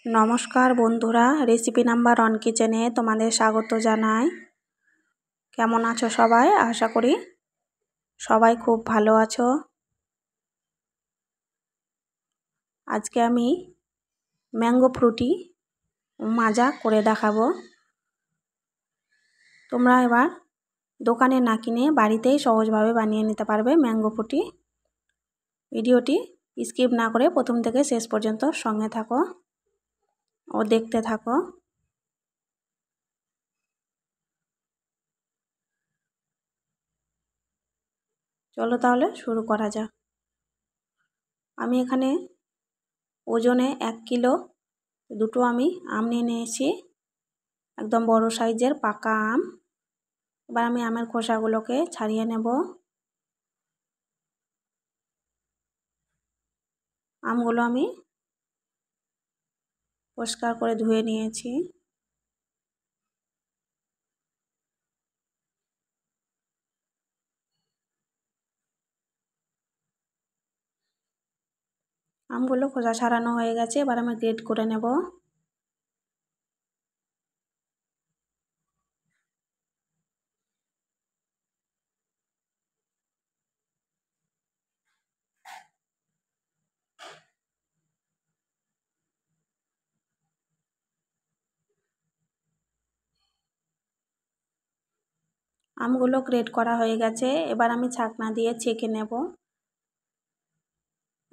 নমস্কার বন্ধুরা, recipe number 1 কিচেনে তোমাদের স্বাগত জানাই। কেমন আছো সবাই? আশা করি সবাই খুব ভালো আছো। আজকে আমি ম্যাঙ্গো ফ্রুটি মাজা করে দেখাবো। তোমরা এবার দোকানে না কিনে বাড়িতেই সহজভাবে বানিয়ে নিতে পারবে ম্যাঙ্গো ফ্রুটি। ভিডিওটি স্কিপ না করে প্রথম থেকে শেষ পর্যন্ত সঙ্গে থাকো ও দেখতে থাকো। চলো তাহলে শুরু করা যাক। আমি এখানে ওজনে 1 কিলো দুটো আমি আম নিয়ে নিয়েছি, একদম বড় সাইজের পাকা আম। এবার আমি আমের খোসাগুলোকে ছাড়িয়ে নেব। আমগুলো আমি পরিষ্কার করে ধুয়ে নিয়েছি। আমগুলো খোসা ছাড়ানো হয়ে গেছে, এবার আমি গ্রেট করে নেব। আমগুলো গ্রেট করা হয়ে গেছে, এবার আমি ছাকনা দিয়ে ছেঁকে নেব।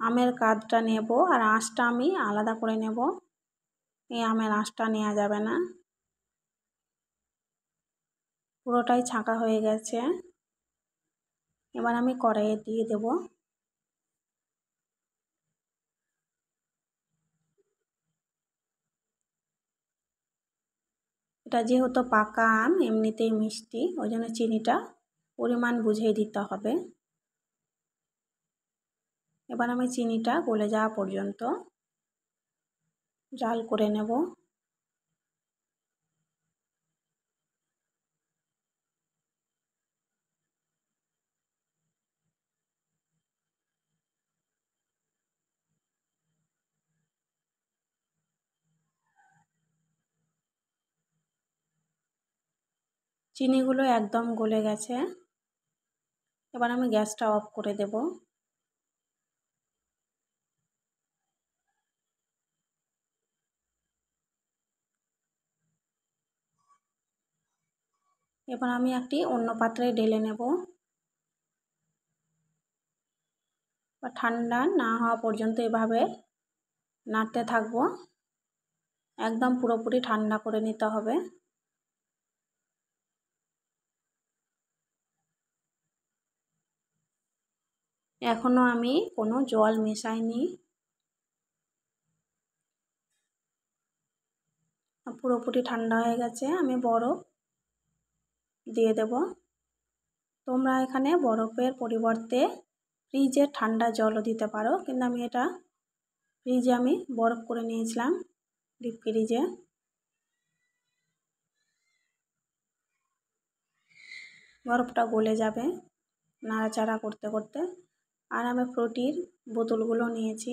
আমের কাঁধটা নেব আর আঁশটা আমি আলাদা করে নেব। এই আমের আঁশটা নেওয়া যাবে না। পুরোটাই ছাঁকা হয়ে গেছে। এবার আমি কড়াইয়ে দিয়ে দেব। এটা যেহেতু পাকা আম এমনিতেই মিষ্টি, ওই জন্য চিনিটা পরিমাণ বুঝেই দিতে হবে। এবার আমি চিনিটা গলে যাওয়া পর্যন্ত জাল করে নেব। চিনিগুলো একদম গলে গেছে। এবার আমি গ্যাসটা অফ করে দেব। এবার আমি একটি অন্য পাত্রে ঢেলে নেব। বা ঠান্ডা না হওয়া পর্যন্ত এভাবে নাড়তে থাকবো। একদম পুরোপুরি ঠান্ডা করে নিতে হবে। এখনো আমি কোনো জল মেশাইনি। পুরোপুরি ঠান্ডা হয়ে গেছে, আমি বরফ দিয়ে দেব। তোমরা এখানে বরফের পরিবর্তে ফ্রিজের ঠান্ডা জলও দিতে পারো, কিন্তু আমি এটা ফ্রিজে আমি বরফ করে নিয়েছিলাম, ডিপ ফ্রিজে। বরফটা গলে যাবে নাড়াচাড়া করতে করতে। আর আমি ফ্রুটির বোতলগুলো নিয়েছি।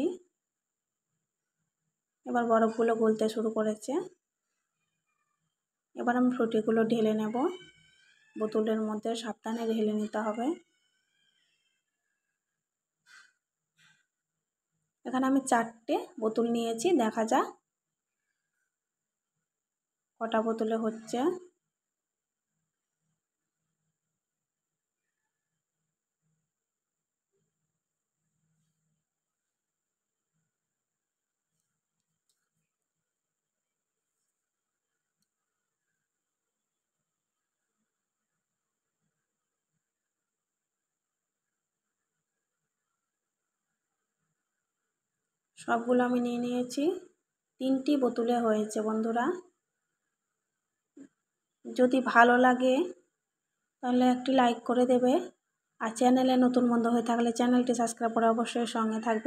এবার বরফগুলো গলতে শুরু করেছে। এবার আমি ফ্রুটিগুলো ঢেলে নেব। বোতলের মধ্যে সাবধানে ঢেলে নিতে হবে। এখানে আমি 4টে বোতল নিয়েছি, দেখা যাক কটা বোতলে হচ্ছে। সবগুলো আমি নিয়ে নিয়েছি। 3টি বোতলে হয়েছে বন্ধুরা। যদি ভালো লাগে তাহলে একটি লাইক করে দেবে, আর চ্যানেলে নতুন বন্ধু হয়ে থাকলে চ্যানেলটি সাবস্ক্রাইব করে অবশ্যই সঙ্গে থাকবে।